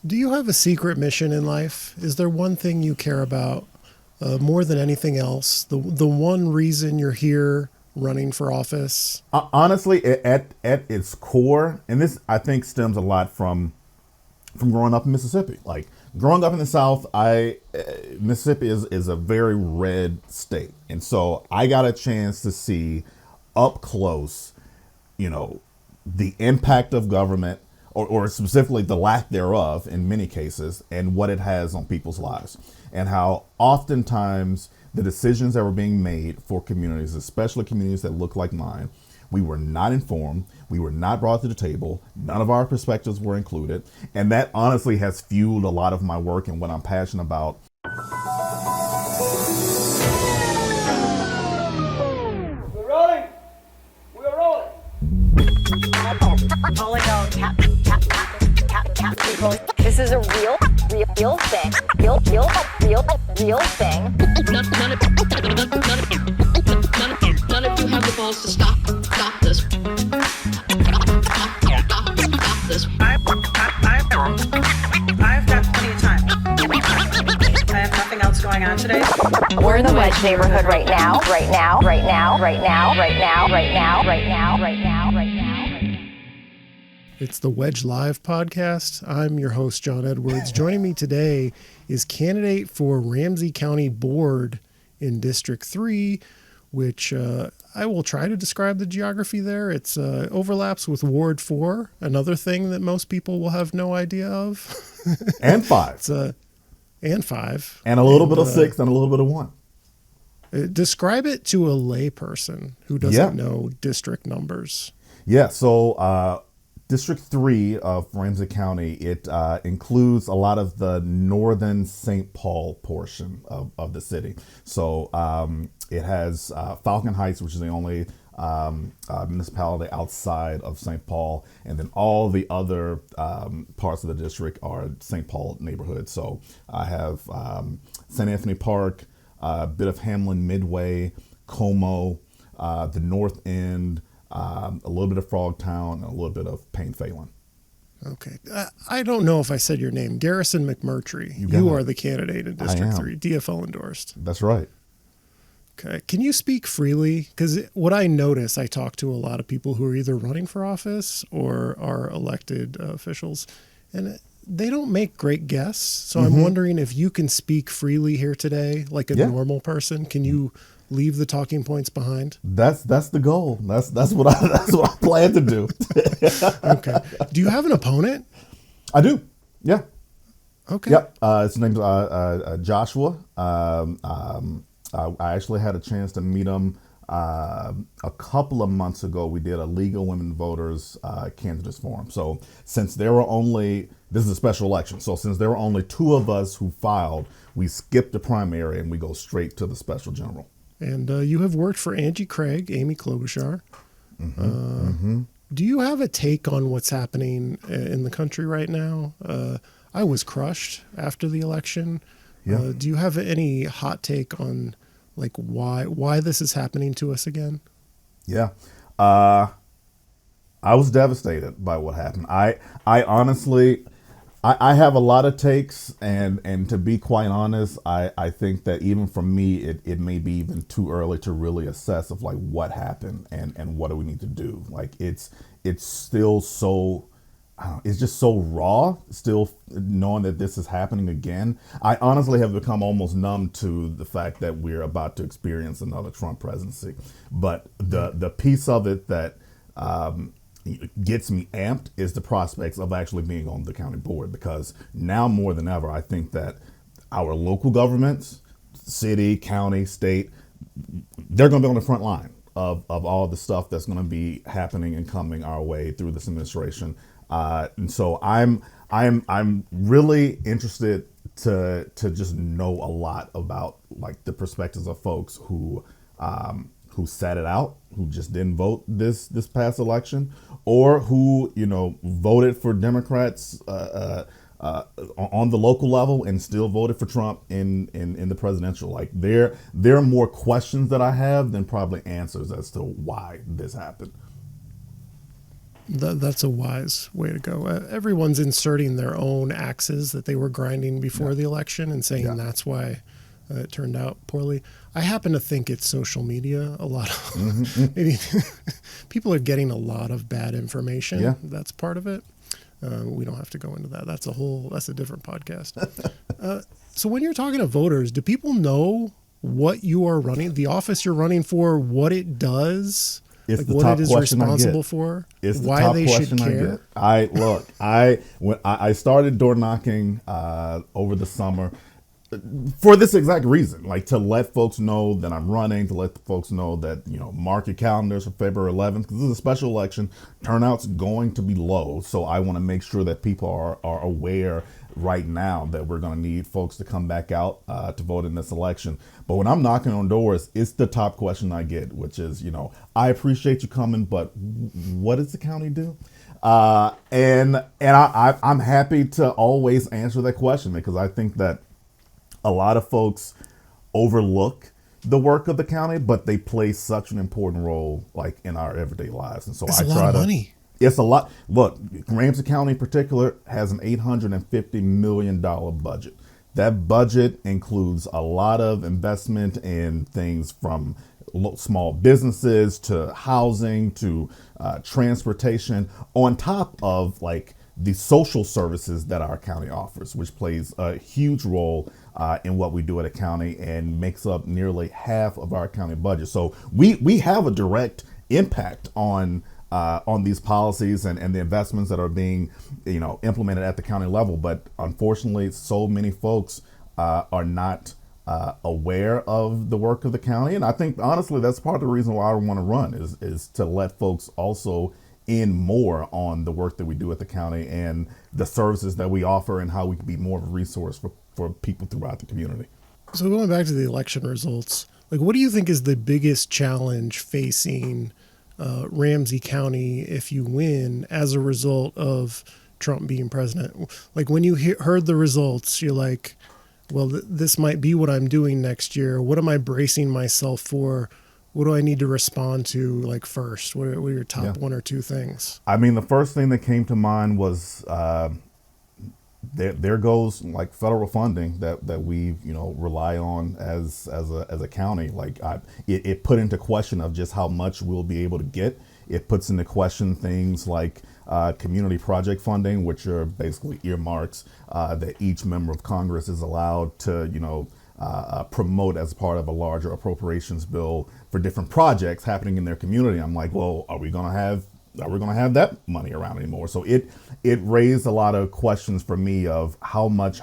Do you have a secret mission in life? Is there one thing you care about more than anything else? The one reason you're here running for office? Honestly, at its core, and this I think stems a lot from growing up in Mississippi. Like growing up in the South, Mississippi is a very red state, and so I got a chance to see up close, the impact of government, or specifically the lack thereof in many cases, and what it has on people's lives, and how oftentimes the decisions that were being made for communities, especially communities that look like mine, we were not informed, we were not brought to the table, none of our perspectives were included, and that honestly has fueled a lot of my work and what I'm passionate about. We're rolling! We're rolling! This is a real thing. Real thing. None of you have the balls to stop this. Stop this. I've got plenty of time. I have nothing else going on today. We're in the Wedge neighborhood right now. It's the Wedge Live podcast. I'm your host, John Edwards. Joining me today is candidate for Ramsey County Board in District 3, which I will try to describe the geography there. It's overlaps with Ward 4, another thing that most people will have no idea of. And 5. And 5. And a little bit of 6 and a little bit of 1. Describe it to a layperson who doesn't know district numbers. Yeah, so District 3 of Ramsey County, it includes a lot of the northern St. Paul portion of the city. So it has Falcon Heights, which is the only municipality outside of St. Paul, and then all the other parts of the district are St. Paul neighborhoods. So I have St. Anthony Park, a bit of Hamlin Midway, Como, the North End, a little bit of Frogtown, and a little bit of Payne Phelan. Okay. I don't know if I said your name. Garrison McMurtrey. You are the candidate in District 3. DFL endorsed. That's right. Okay. Can you speak freely? Because what I notice, I talk to a lot of people who are either running for office or are elected officials, and they don't make great guests. So I'm wondering if you can speak freely here today, like a normal person. Can you leave the talking points behind? That's the goal. That's what I plan to do. Okay. Do you have an opponent? I do. Yeah. Okay. Yep. His name's Joshua. I actually had a chance to meet him a couple of months ago. We did a Legal Women Voters Candidates Forum. So since there were this is a special election. So since there were only 2 of us who filed, we skipped the primary and we go straight to the special general. And you have worked for Angie Craig, Amy Klobuchar. Do you have a take on what's happening in the country right now? I was crushed after the election. Yeah. Do you have any hot take on like why this is happening to us again? Yeah. I was devastated by what happened. I honestly, I have a lot of takes, and to be quite honest, I think that even for me, it may be even too early to really assess of like what happened and what do we need to do. Like it's still so, it's just so raw, still knowing that this is happening again. I honestly have become almost numb to the fact that we're about to experience another Trump presidency. But the piece of it that gets me amped is the prospects of actually being on the county board, because now more than ever, I think that our local governments, city, county, state, they're going to be on the front line of all the stuff that's going to be happening and coming our way through this administration. And so I'm really interested to just know a lot about like the perspectives of folks who sat it out, who just didn't vote this past election, or who voted for Democrats on the local level and still voted for Trump in the presidential. Like there are more questions that I have than probably answers as to why this happened. That's a wise way to go. Everyone's inserting their own axes that they were grinding before the election and saying that's why it turned out poorly. I happen to think it's social media. A lot of maybe people are getting a lot of bad information. Yeah. That's part of it. We don't have to go into that. That's a different podcast. So when you're talking to voters, do people know what you are running, the office you're running for, what it does? It's like the what top it is question responsible I get. for? It's the why top they question should care? I get. When I started door knocking over the summer for this exact reason, like to let folks know that I'm running, to let the folks know that, mark your calendars for February 11th, because this is a special election. Turnout's going to be low. So I want to make sure that people are aware right now that we're going to need folks to come back out to vote in this election. But when I'm knocking on doors, it's the top question I get, which is, I appreciate you coming, but what does the county do? And I'm happy to always answer that question, because I think that a lot of folks overlook the work of the county, but they play such an important role, like in our everyday lives. And so It's a lot of money. It's a lot. Look, Ramsey County in particular has an $850 million budget. That budget includes a lot of investment in things from small businesses to housing to transportation, on top of like the social services that our county offers, which plays a huge role in what we do at a county and makes up nearly half of our county budget. So we have a direct impact on these policies and the investments that are being, implemented at the county level. But unfortunately, so many folks are not aware of the work of the county. And I think, honestly, that's part of the reason why I want to run is to let folks also in more on the work that we do at the county and the services that we offer and how we can be more of a resource for people throughout the community. So going back to the election results, like what do you think is the biggest challenge facing Ramsey County if you win as a result of Trump being president? Like when you heard the results, you're like, well, this might be what I'm doing next year. What am I bracing myself for? What do I need to respond to like first? What are your top one or two things? I mean, the first thing that came to mind was there goes like federal funding that we rely on as a county. Like it put into question of just how much we'll be able to get. It puts into question things like community project funding, which are basically earmarks that each member of Congress is allowed to promote as part of a larger appropriations bill for different projects happening in their community. I'm like, well, are we going to have that money around anymore? So it raised a lot of questions for me of how much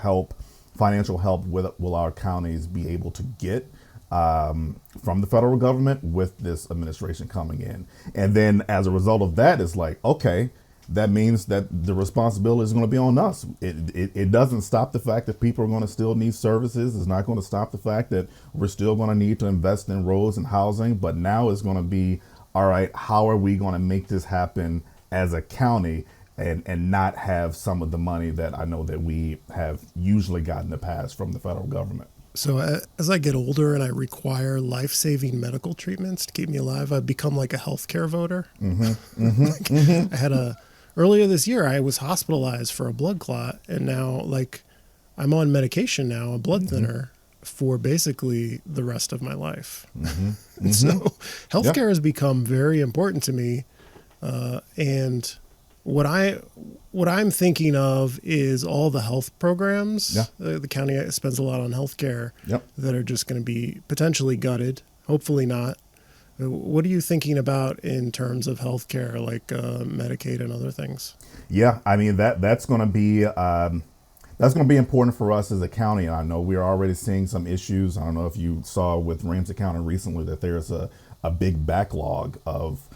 financial help will our counties be able to get from the federal government with this administration coming in. And then as a result of that, it's like, okay, that means that the responsibility is going to be on us. It doesn't stop the fact that people are going to still need services. It's not going to stop the fact that we're still going to need to invest in roads and housing. But now it's going to be, all right, how are we going to make this happen as a county and not have some of the money that I know that we have usually gotten in the past from the federal government? So as I get older and I require life-saving medical treatments to keep me alive, I've become like a healthcare voter. I had earlier this year, I was hospitalized for a blood clot, and now like I'm on medication now, a blood thinner, for basically the rest of my life. So healthcare has become very important to me. And what I'm thinking of is all the health programs. The county spends a lot on healthcare that are just going to be potentially gutted. Hopefully not. What are you thinking about in terms of healthcare, like Medicaid and other things? Yeah, I mean that's going to be important for us as a county. And I know we're already seeing some issues. I don't know if you saw with Ramsey County recently that there's a big backlog of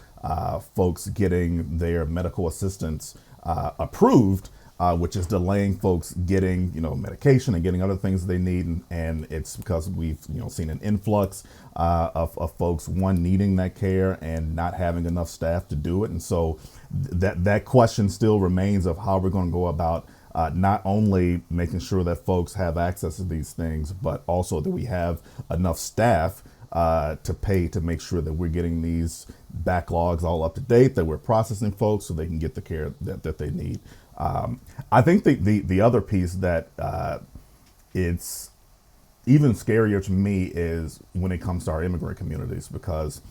folks getting their medical assistance approved, which is delaying folks getting medication and getting other things they need. And it's because we've seen an influx of folks needing that care and not having enough staff to do it. And so that question still remains of how we're going to go about not only making sure that folks have access to these things, but also that we have enough staff to pay to make sure that we're getting these backlogs all up to date, that we're processing folks so they can get the care that they need. I think the other piece that it's even scarier to me is when it comes to our immigrant communities, because,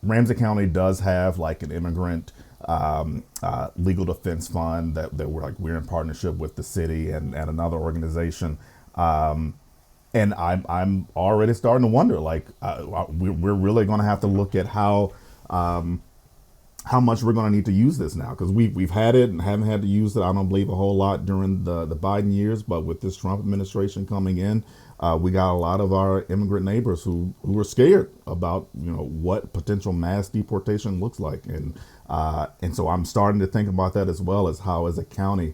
Ramsey County does have like an immigrant legal defense fund that we're in partnership with the city and another organization. And I'm already starting to wonder, we're really going to have to look at how much we're going to need to use this now, because we've had it and haven't had to use it, I don't believe, a whole lot during the Biden years. But with this Trump administration coming in, we got a lot of our immigrant neighbors who are scared about what potential mass deportation looks like, and so I'm starting to think about that, as well as how, as a county,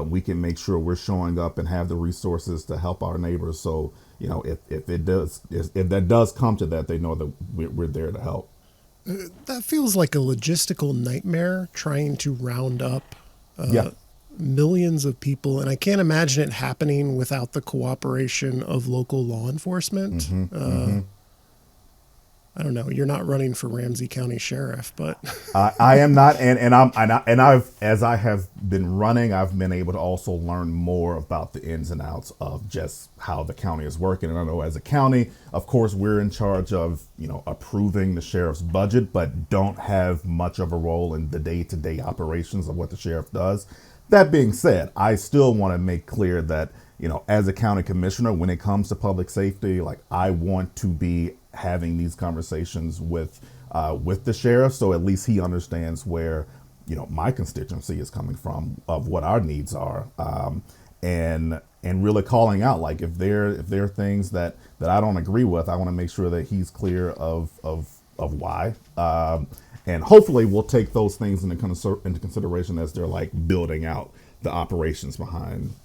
we can make sure we're showing up and have the resources to help our neighbors. So if that does come to that, they know that we're there to help. That feels like a logistical nightmare, trying to round up millions of people. And I can't imagine it happening without the cooperation of local law enforcement. I don't know. You're not running for Ramsey County Sheriff, but I am not. And I've, as I have been running, I've been able to also learn more about the ins and outs of just how the county is working. And I know, as a county, of course, we're in charge of, approving the sheriff's budget, but don't have much of a role in the day-to-day operations of what the sheriff does. That being said, I still want to make clear that, as a county commissioner, when it comes to public safety, I want to be having these conversations with the sheriff, so at least he understands where my constituency is coming from, of what our needs are, and really calling out, if there are things that I don't agree with, I want to make sure that he's clear of why, and hopefully we'll take those things into consideration as they're building out the operations behind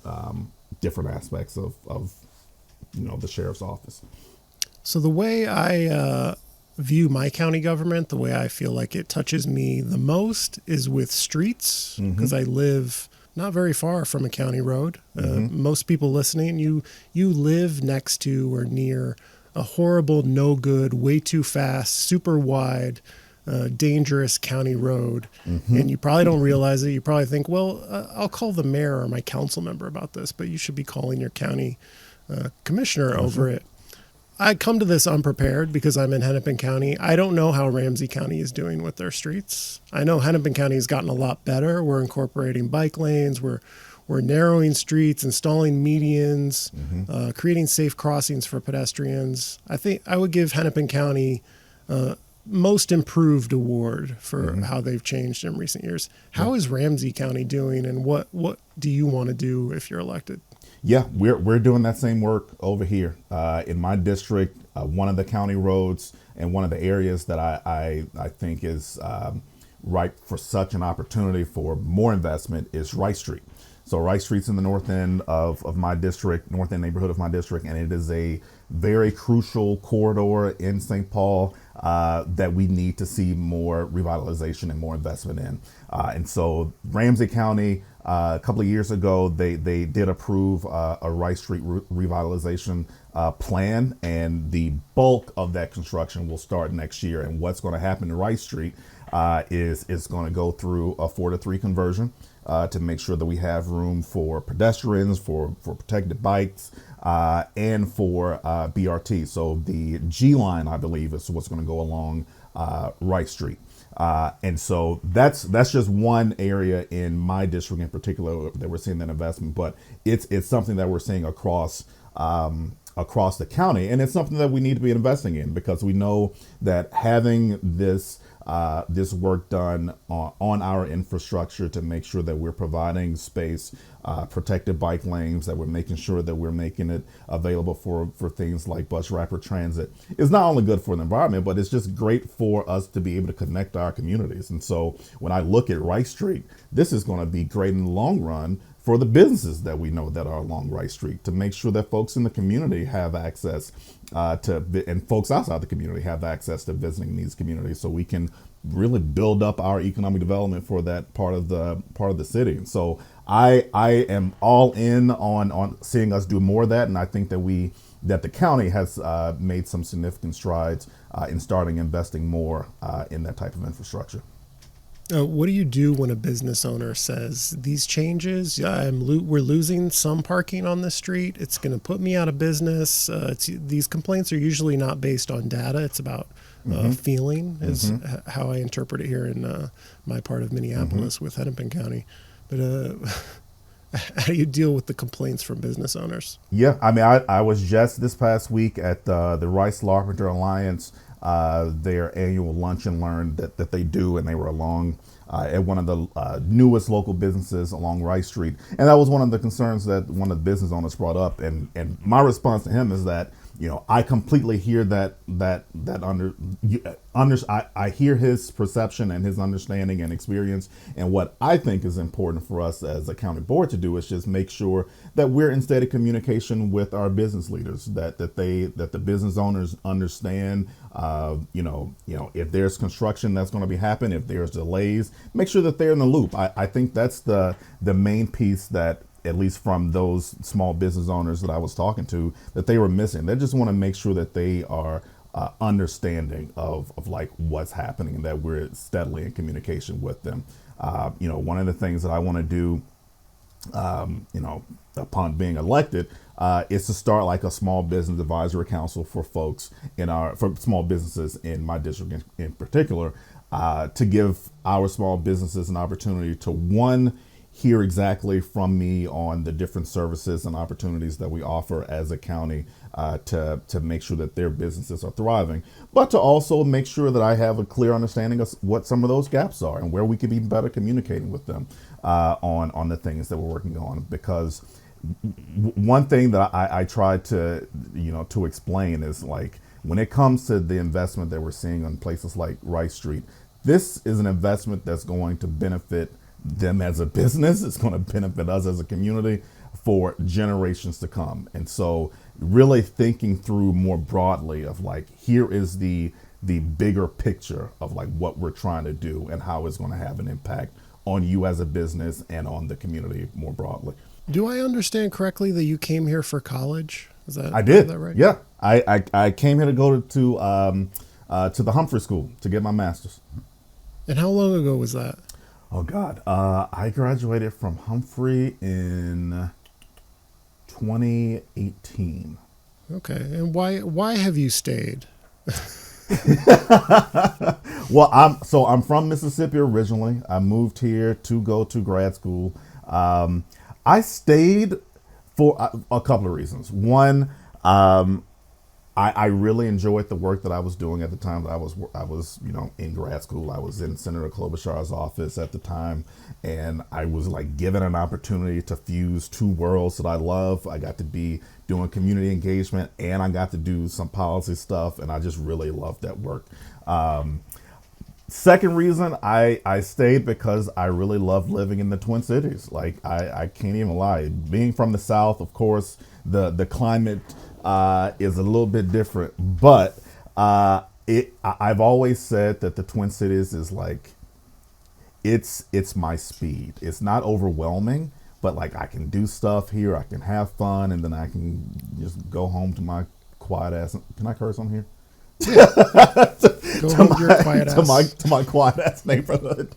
different aspects of the sheriff's office. So the way I view my county government, the way I feel like it touches me the most, is with streets, because I live not very far from a county road. Most people listening, you live next to or near a horrible, no good, way too fast, super wide, dangerous county road. And you probably don't realize it. You probably think, well, I'll call the mayor or my council member about this, but you should be calling your county commissioner over it. I come to this unprepared because I'm in Hennepin County. I don't know how Ramsey County is doing with their streets. I know Hennepin County has gotten a lot better. We're incorporating bike lanes. We're narrowing streets, installing medians, creating safe crossings for pedestrians. I think I would give Hennepin County most improved award for how they've changed in recent years. How is Ramsey County doing, and what do you want to do if you're elected? Yeah, we're doing that same work over here in my district. One of the county roads and one of the areas that I think is ripe for such an opportunity for more investment is Rice Street. So Rice Street's in the north end of my district, north end neighborhood of my district, and it is a very crucial corridor in St. Paul that we need to see more revitalization and more investment in. And so Ramsey County, a couple of years ago, they did approve a Rice Street revitalization plan, and the bulk of that construction will start next year. And what's going to happen to Rice Street is it's going to go through a 4-to-3 conversion to make sure that we have room for pedestrians, for protected bikes, and for BRT. So the G line, I believe, is what's going to go along Rice Street. And so that's just one area in my district in particular that we're seeing that investment, but it's something that we're seeing across the county, and it's something that we need to be investing in, because we know that having this work done on our infrastructure to make sure that we're providing space, protected bike lanes, that we're making sure that we're making it available for things like bus rapid transit, is not only good for the environment, but it's just great for us to be able to connect our communities. And so when I look at Rice Street, this is going to be great in the long run for the businesses that we know that are along Rice Street, to make sure that folks in the community have access and folks outside the community have access to visiting these communities, so we can really build up our economic development for that part of the city. And so I am all in on seeing us do more of that, and I think that the county has made some significant strides in starting investing more in that type of infrastructure. What do you do when a business owner says these changes? We're losing some parking on this street. It's going to put me out of business. These complaints are usually not based on data. It's about feeling, is how I interpret it here in my part of Minneapolis with Hennepin County. But how do you deal with the complaints from business owners? Yeah, I mean, I was just this past week at the Rice Larpenteur Alliance, their annual lunch and learn that they do, and they were along at one of the newest local businesses along Rice Street, and that was one of the concerns that one of the business owners brought up, and my response to him is that, I completely hear I hear his perception and his understanding and experience. And what I think is important for us as a county board to do is just make sure that we're in steady communication with our business leaders, that the business owners understand, if there's construction that's going to be happening, if there's delays, make sure that they're in the loop. I think that's the main piece that, at least from those small business owners that I was talking to, that they were missing. They just want to make sure that they are understanding of like what's happening, and that we're steadily in communication with them. One of the things that I want to do, upon being elected, is to start like a small business advisory council for folks for small businesses in my district in particular, to give our small businesses an opportunity to hear exactly from me on the different services and opportunities that we offer as a county, to make sure that their businesses are thriving, but to also make sure that I have a clear understanding of what some of those gaps are and where we can be better communicating with them on the things that we're working on. Because one thing that I try to explain is, like, when it comes to the investment that we're seeing on places like Rice Street, this is an investment that's going to benefit them as a business. It's going to benefit us as a community for generations to come. And so really thinking through more broadly of, like, here is the bigger picture of like what we're trying to do and how it's going to have an impact on you as a business and on the community more broadly. Do I understand correctly that you came here for college? I did. Is that right? Yeah. I came here to go to the Humphrey School to get my master's. And how long ago was that? Oh God. I graduated from Humphrey in 2018. Okay. And why have you stayed? Well, I'm from Mississippi originally. I moved here to go to grad school. I stayed for a couple of reasons. One, I really enjoyed the work that I was doing at the time that I was in grad school. I was in Senator Klobuchar's office at the time, and I was like given an opportunity to fuse two worlds that I love. I got to be doing community engagement, and I got to do some policy stuff, and I just really loved that work. Second reason I stayed because I really loved living in the Twin Cities. Like, I can't even lie. Being from the South, of course, the climate is a little bit different, but I've always said that the Twin Cities is like, it's my speed. It's not overwhelming, but like I can do stuff here, I can have fun, and then I can just go home to my quiet ass. Can I curse on here? Yeah. Go home to your quiet ass. To my quiet ass neighborhood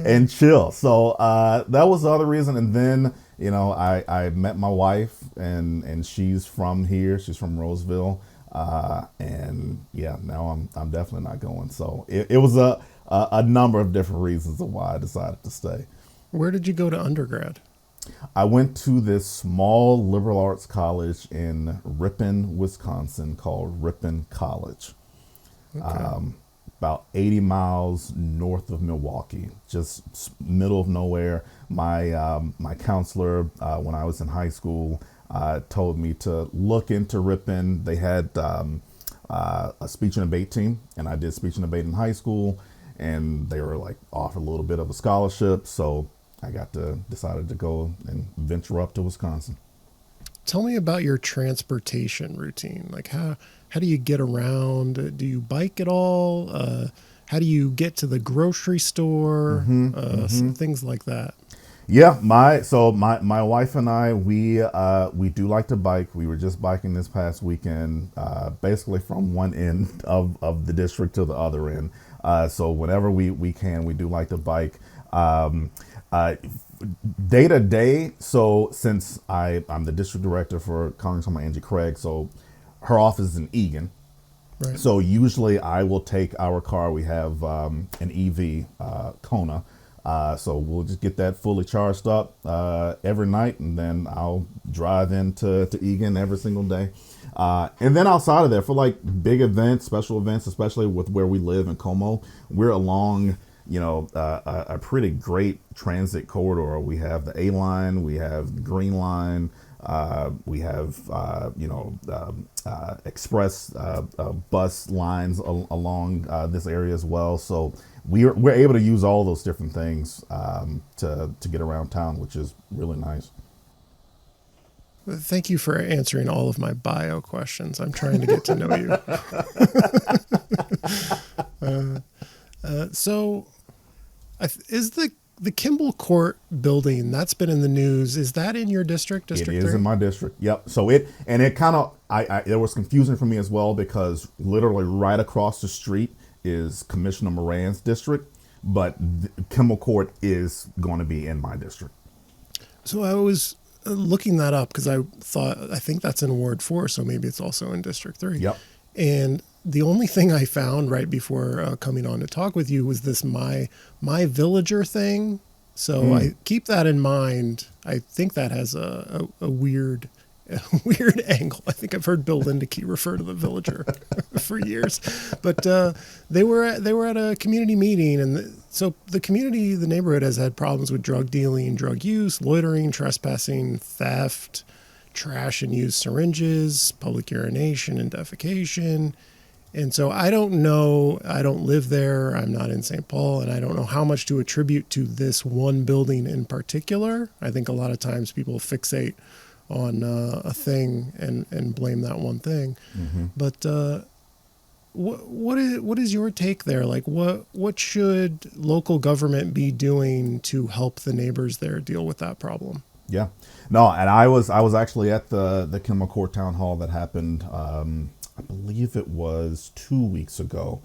and chill. So that was the other reason. And then, I met my wife, and she's from here. She's from Roseville. And yeah, now I'm definitely not going. So it was a number of different reasons of why I decided to stay. Where did you go to undergrad? I went to this small liberal arts college in Ripon, Wisconsin called Ripon College. Okay. About 80 miles north of Milwaukee, just middle of nowhere. My counselor, when I was in high school, told me to look into Ripon. They had a speech and debate team, and I did speech and debate in high school, and they were like offered a little bit of a scholarship, so I decided to go and venture up to Wisconsin. Tell me about your transportation routine. Like, how do you get around? Do you bike at all? how do you get to the grocery store, things like that. Yeah, my wife and I, we do like to bike. We were just biking this past weekend, basically from one end of the district to the other end. So whenever we can, we do like to bike. Day to day, so since I'm the district director for Congresswoman Angie Craig, so her office is in Eagan. Right. So usually I will take our car. We have an EV, Kona. So we'll just get that fully charged up every night, and then I'll drive into Eagan every single day. And then outside of there, for like big events, special events, especially with where we live in Como, we're along, a pretty great transit corridor. We have the A line, we have the Green Line, we have express bus lines along this area as well. So we're able to use all those different things to get around town, which is really nice. Thank you for answering all of my bio questions. I'm trying to get to know you. So is the Kimball Court building that's been in the news, is that in your district? It is 3? in my district. Yep. So it kind of, it was confusing for me as well, because literally right across the street is Commissioner Moran's district, but Kimball Court is going to be in my district. So I was looking that up because I think that's in Ward 4, so maybe it's also in District 3. Yep. And the only thing I found right before coming on to talk with you was this my villager thing. So I keep that in mind. I think that has a weird angle. I think I've heard Bill Lindeke refer to the villager for years, but they were at a community meeting, and so the neighborhood has had problems with drug dealing, drug use, loitering, trespassing, theft, trash and used syringes, public urination and defecation. And so I don't know, I don't live there, I'm not in St. Paul, and I don't know how much to attribute to this one building in particular. I think a lot of times people fixate on a thing and blame that one thing. Mm-hmm. But what is your take there? Like what should local government be doing to help the neighbors there deal with that problem? Yeah, no, and I was actually at the Kimball Court Town Hall that happened, I believe it was 2 weeks ago,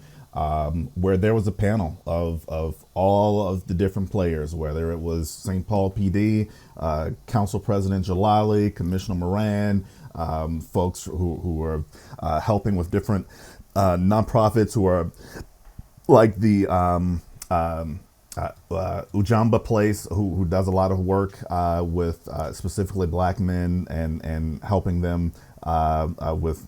where there was a panel of all of the different players, whether it was St. Paul PD, Council President Jalali, Commissioner Moran, folks who were helping with different nonprofits who are like the Ujamba Place, who does a lot of work with specifically Black men and helping them with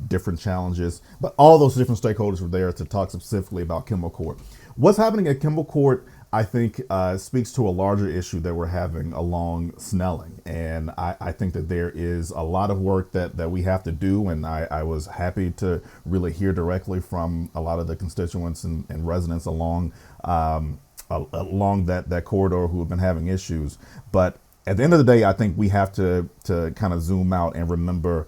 different challenges. But all those different stakeholders were there to talk specifically about Kimball Court. What's happening at Kimball Court, I think, speaks to a larger issue that we're having along Snelling. And I think that there is a lot of work that we have to do. And I was happy to really hear directly from a lot of the constituents and residents along that corridor who have been having issues. But at the end of the day, I think we have to kind of zoom out and remember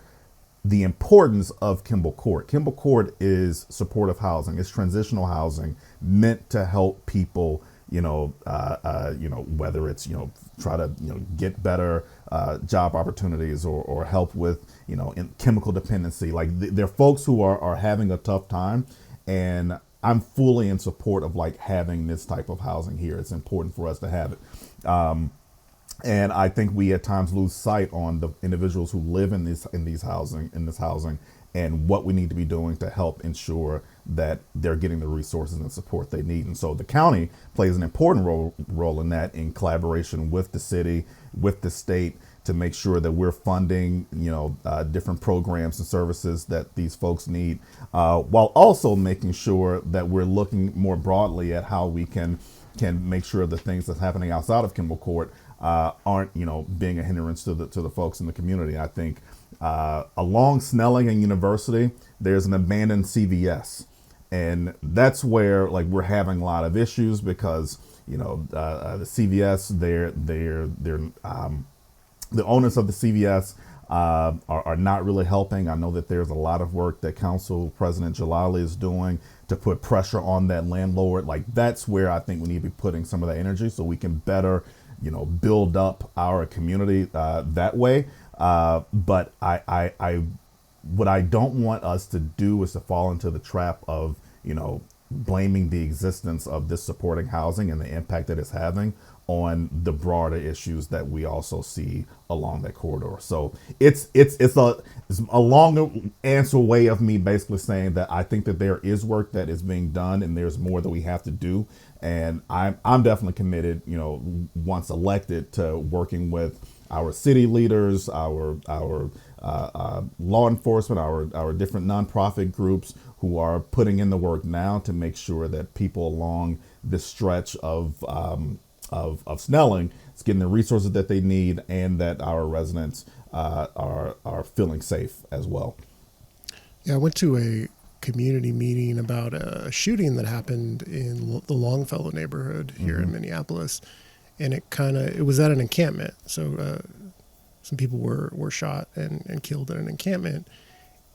the importance of Kimball Court. Kimball Court is supportive housing. It's transitional housing meant to help people, whether it's, try to, get better job opportunities or help with, in chemical dependency. Like there are folks who are having a tough time, and I'm fully in support of like having this type of housing here. It's important for us to have it. And I think we at times lose sight on the individuals who live in this housing, and what we need to be doing to help ensure that they're getting the resources and support they need. And so the county plays an important role in that, in collaboration with the city, with the state, to make sure that we're funding, different programs and services that these folks need, while also making sure that we're looking more broadly at how we can make sure the things that's happening outside of Kimball Court aren't, being a hindrance to the folks in the community. I think along Snelling and University, there's an abandoned CVS, and that's where like we're having a lot of issues because the CVS, they're the owners of the CVS are not really helping. I know that there's a lot of work that Council President Jalali is doing to put pressure on that landlord. Like, that's where I think we need to be putting some of that energy so we can better, build up our community that way. But what I don't want us to do is to fall into the trap of, blaming the existence of this supporting housing and the impact that it's having on the broader issues that we also see along that corridor. So it's a long answer way of me basically saying that I think that there is work that is being done and there's more that we have to do. And I'm definitely committed, once elected, to working with our city leaders, our law enforcement, our different nonprofit groups who are putting in the work now to make sure that people along this stretch of Snelling is getting the resources that they need, and that our residents are feeling safe as well. Yeah, I went to a community meeting about a shooting that happened in the Longfellow neighborhood here in Minneapolis, and it was at an encampment. So some people were shot and killed at an encampment,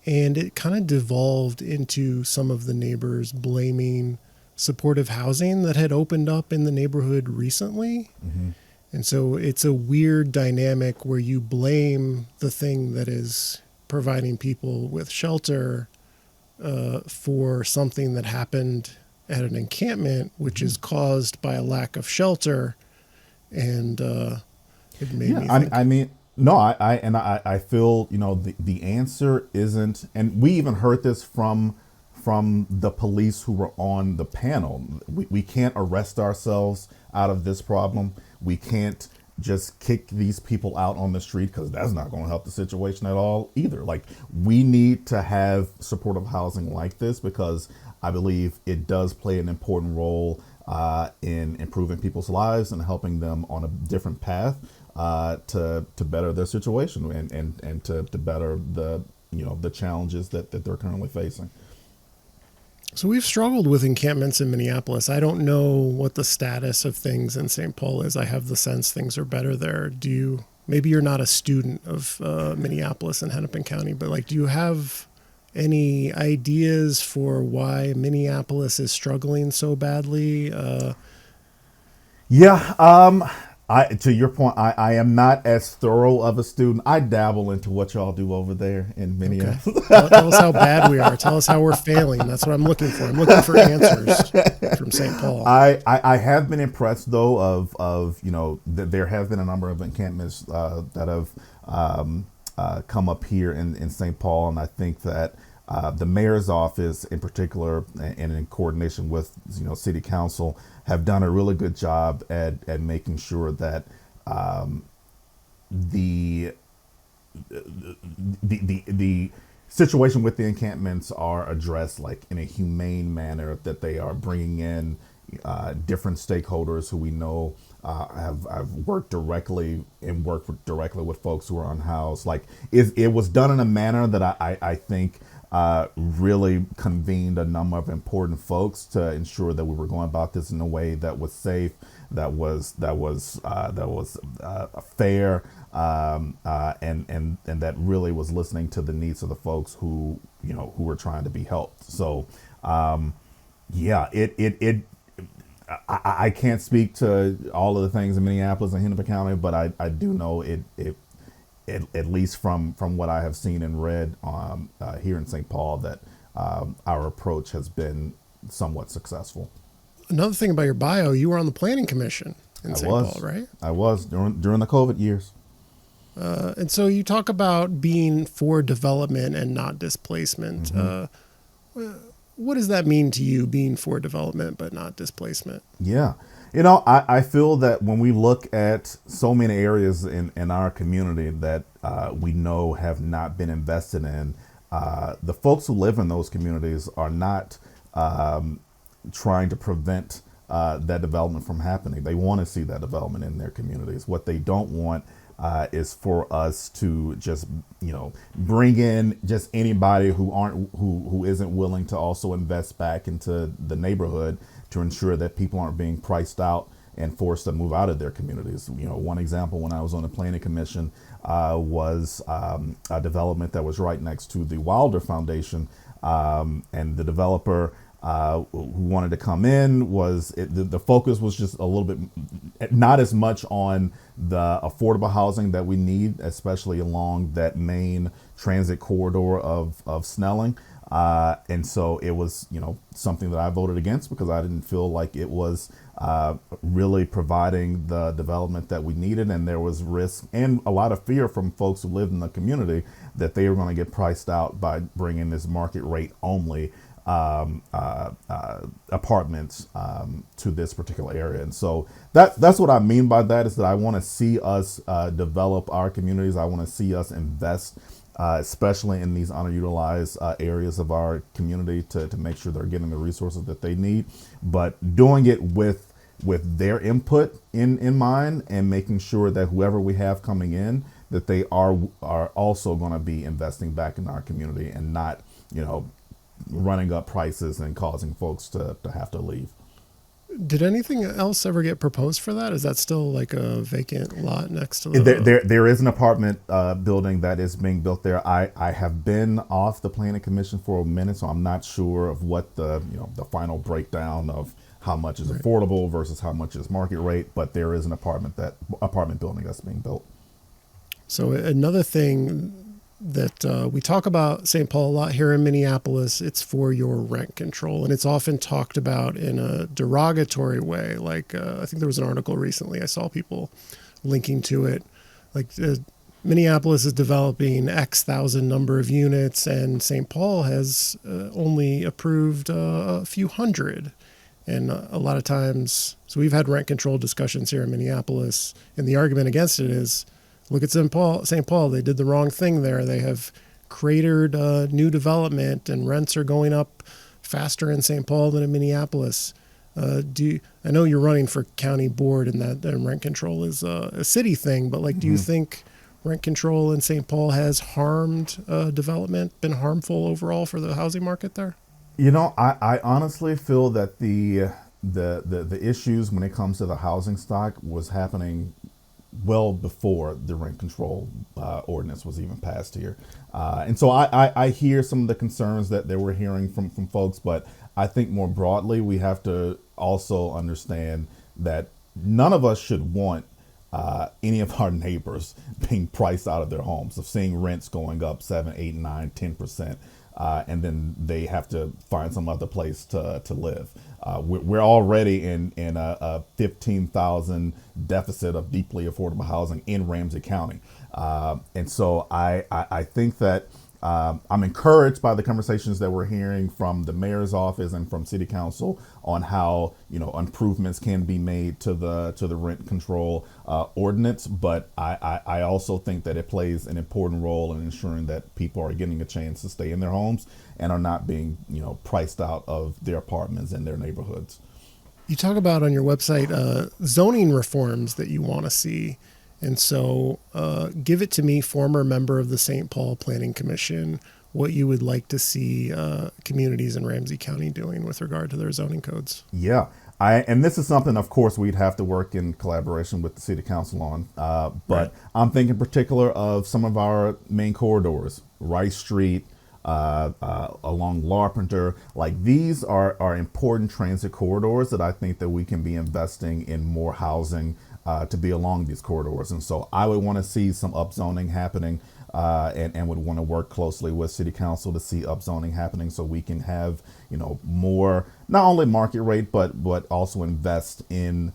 and it kind of devolved into some of the neighbors blaming supportive housing that had opened up in the neighborhood recently. And so it's a weird dynamic where you blame the thing that is providing people with shelter for something that happened at an encampment, which is caused by a lack of shelter. And it made me think. I feel, the answer isn't, and we even heard this from the police who were on the panel. We can't arrest ourselves out of this problem. We can't just kick these people out on the street, because that's not going to help the situation at all either. Like, we need to have supportive housing like this, because I believe it does play an important role in improving people's lives and helping them on a different path to better their situation and to better the challenges that they're currently facing. So we've struggled with encampments in Minneapolis. I don't know what the status of things in St. Paul is. I have the sense things are better there. Maybe you're not a student of Minneapolis and Hennepin County, but do you have any ideas for why Minneapolis is struggling so badly? To your point, I am not as thorough of a student. I dabble into what y'all do over there in Minneapolis. Okay. Tell us how bad we are. Tell us how we're failing. That's what I'm looking for. I'm looking for answers from St. Paul. I have been impressed, though, of that there have been a number of encampments that have come up here in St. Paul, and I think that the mayor's office in particular, and in coordination with city council, have done a really good job at making sure that the situation with the encampments are addressed in a humane manner, that they are bringing in different stakeholders who we know have worked directly with folks who are unhoused. It was done in a manner that I think really convened a number of important folks to ensure that we were going about this in a way that was safe, that was fair, and that really was listening to the needs of the folks who were trying to be helped. So, I can't speak to all of the things in Minneapolis and Hennepin County, but I do know it at least from what I have seen and read here in St. Paul, that our approach has been somewhat successful. Another thing about your bio, you were on the planning commission in St. Paul, right? I was during the COVID years. And so you talk about being for development and not displacement. What does that mean to you, being for development but not displacement? Yeah. I feel that when we look at so many areas in our community that we know have not been invested in, the folks who live in those communities are not trying to prevent that development from happening. They want to see that development in their communities. What they don't want is for us to just bring in just anybody who isn't willing to also invest back into the neighborhood to ensure that people aren't being priced out and forced to move out of their communities. One example when I was on the planning commission was a development that was right next to the Wilder Foundation, and the developer who wanted to come in the focus was just a little bit not as much on the affordable housing that we need, especially along that main transit corridor of Snelling. And so it was, something that I voted against because I didn't feel like it was really providing the development that we needed. And there was risk and a lot of fear from folks who lived in the community that they were going to get priced out by bringing this market rate only apartments to this particular area. And so that's what I mean by that, is that I want to see us develop our communities. I want to see us invest, especially in these underutilized areas of our community, to make sure they're getting the resources that they need, but doing it with their input in mind, and making sure that whoever we have coming in, that they are also going to be investing back in our community and not, running up prices and causing folks to have to leave. Did anything else ever get proposed for that? Is that still like a vacant lot next to There is an apartment building that is being built there. I have been off the planning commission for a minute, so I'm not sure of what the final breakdown of how much is affordable versus how much is market rate, but there is an apartment building that's being built. So another thing that we talk about St. Paul a lot here in Minneapolis, it's for your rent control. And it's often talked about in a derogatory way. Like I think there was an article recently, I saw people linking to it. Like Minneapolis is developing X thousand number of units, and St. Paul has only approved a few hundred. And a lot of times, so we've had rent control discussions here in Minneapolis, and the argument against it is, look at St. Paul. They did the wrong thing there. They have cratered new development, and rents are going up faster in St. Paul than in Minneapolis. I know you're running for county board, and that rent control is a city thing, but do you think rent control in St. Paul has harmed development, been harmful overall for the housing market there? I honestly feel that the issues when it comes to the housing stock was happening well before the rent control ordinance was even passed here. And so I hear some of the concerns that they were hearing from folks, but I think more broadly, we have to also understand that none of us should want any of our neighbors being priced out of their homes, of seeing rents going up 7, 8, 9, 10%. And then they have to find some other place to live. We're already in a 15,000 deficit of deeply affordable housing in Ramsey County. And so I think that I'm encouraged by the conversations that we're hearing from the mayor's office and from city council on how improvements can be made to the rent control ordinance. But I also think that it plays an important role in ensuring that people are getting a chance to stay in their homes and are not being priced out of their apartments in their neighborhoods. You talk about on your website zoning reforms that you want to see. And so give it to me, former member of the St. Paul Planning Commission, what you would like to see communities in Ramsey County doing with regard to their zoning codes. Yeah, and this is something, of course, we'd have to work in collaboration with the city council on. But right. I'm thinking in particular of some of our main corridors, Rice Street, along Larpenteur. Like, these are important transit corridors that I think that we can be investing in more housing to be along these corridors. And so I would want to see some upzoning happening and would want to work closely with city council to see upzoning happening so we can have, more, not only market rate, but also invest in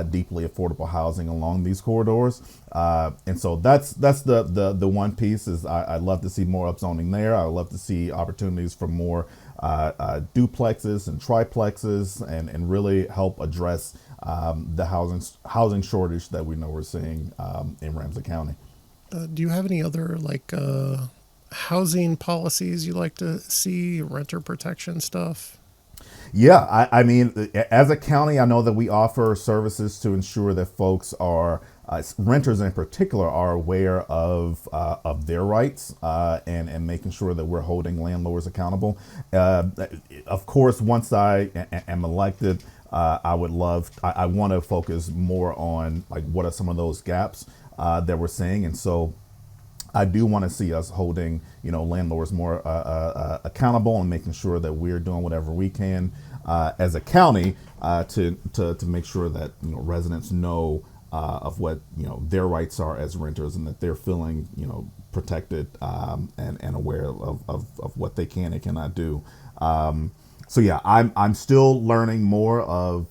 deeply affordable housing along these corridors. And so that's the one piece is I'd love to see more upzoning there. I would love to see opportunities for more duplexes and triplexes and really help address the housing shortage that we know we're seeing in Ramsey County. Do you have any other housing policies you like to see, renter protection stuff? Yeah, I mean, as a county, I know that we offer services to ensure that folks are, renters in particular, are aware of their rights and making sure that we're holding landlords accountable. Of course, once I am elected, I want to focus more on like what are some of those gaps that we're seeing, and so I do want to see us holding, landlords more accountable and making sure that we're doing whatever we can as a county to make sure that residents know of what their rights are as renters, and that they're feeling protected and aware of what they can and cannot do. So yeah, I'm still learning more of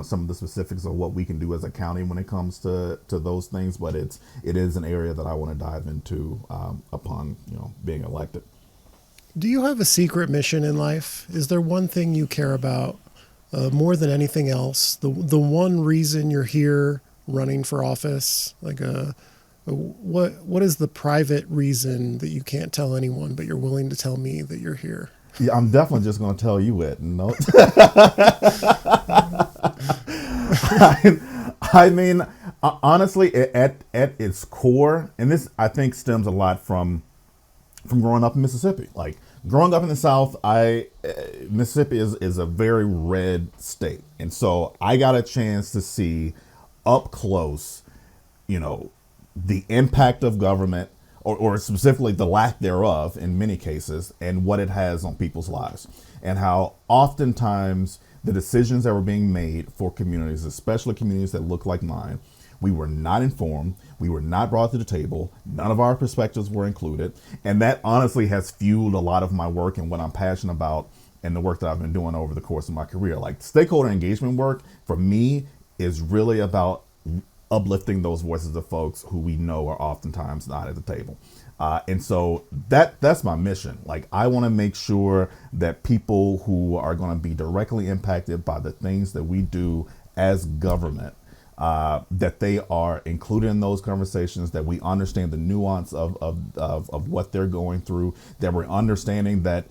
some of the specifics of what we can do as a county when it comes to those things, but it is an area that I want to dive into upon being elected. Do you have a secret mission in life? Is there one thing you care about more than anything else? The one reason you're here running for office? Like what is the private reason that you can't tell anyone, but you're willing to tell me that you're here? Yeah, I'm definitely just going to tell you it. No. I mean, honestly, at its core, and this I think stems a lot from growing up in Mississippi. Like growing up in the South, Mississippi is a very red state, and so I got a chance to see up close, the impact of government. Or specifically the lack thereof in many cases, and what it has on people's lives, and how oftentimes the decisions that were being made for communities, especially communities that look like mine, we were not informed, we were not brought to the table, none of our perspectives were included, and that honestly has fueled a lot of my work and what I'm passionate about and the work that I've been doing over the course of my career. Like stakeholder engagement work for me is really about uplifting those voices of folks who we know are oftentimes not at the table. And so that's my mission. Like I want to make sure that people who are going to be directly impacted by the things that we do as government, that they are included in those conversations, that we understand the nuance of what they're going through, that we're understanding that,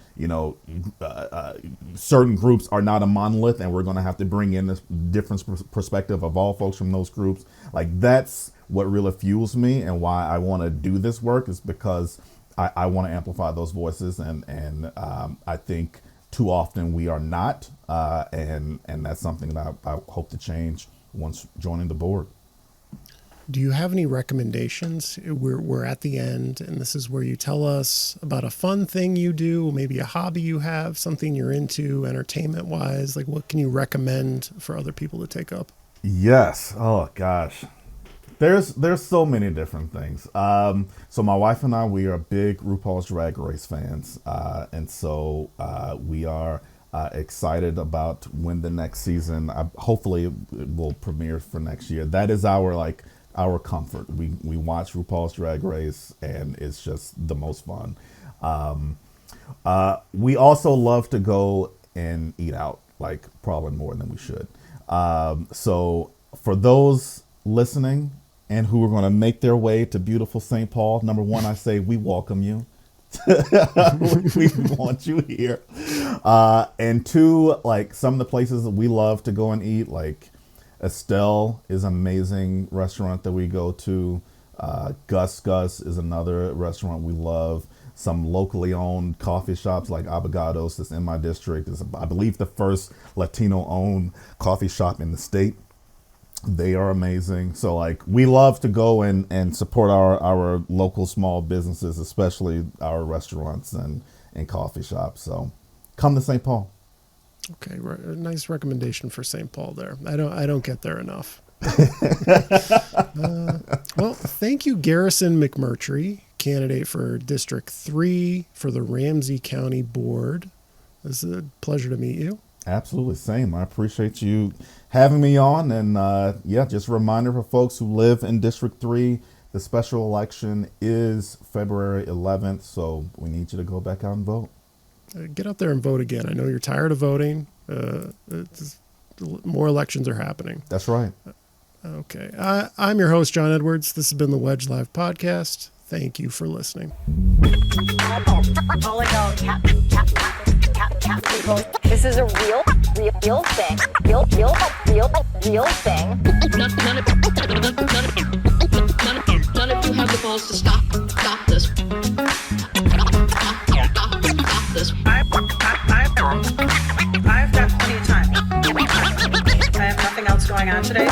certain groups are not a monolith, and we're going to have to bring in this different perspective of all folks from those groups. Like that's what really fuels me, and why I want to do this work is because I want to amplify those voices, and I think too often we are not, and that's something that I hope to change once joining the board. Do you have any recommendations? We're at the end, and this is where you tell us about a fun thing you do, maybe a hobby you have, something you're into entertainment-wise. Like what can you recommend for other people to take up? Yes. Oh gosh. There's so many different things. So my wife and I, we are big RuPaul's Drag Race fans. And so we are excited about when the next season, hopefully will premiere for next year. That is our comfort. We watch RuPaul's Drag Race, and it's just the most fun. We also love to go and eat out, like probably more than we should. So for those listening and who are going to make their way to beautiful St. Paul, number one, I say we welcome you. We want you here. And two, like some of the places that we love to go and eat, like Estelle is an amazing restaurant that we go to. Gus is another restaurant we love. Some locally owned coffee shops like Abogados that's in my district is, I believe, the first Latino owned coffee shop in the state. They are amazing. So like we love to go and support our local small businesses, especially our restaurants and coffee shops. So come to St. Paul. Okay, a nice recommendation for St. Paul there. I don't get there enough. Well, thank you, Garrison McMurtrey, candidate for District 3 for the Ramsey County Board. It's a pleasure to meet you. Absolutely, same. I appreciate you having me on. And just a reminder for folks who live in District 3, the special election is February 11th, so we need you to go back out and vote. Get out there and vote again. I know you're tired of voting. More elections are happening. That's right. Okay. I'm your host, John Edwards. This has been the Wedge Live Podcast. Thank you for listening. This is a real thing. Real thing. None of you have the balls to stop this. Stop this. I've got plenty of time. going on today?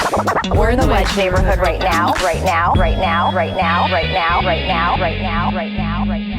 We're in the Wedge neighborhood right now, right now, right now, right now, right now, right now, right now, right now, right now.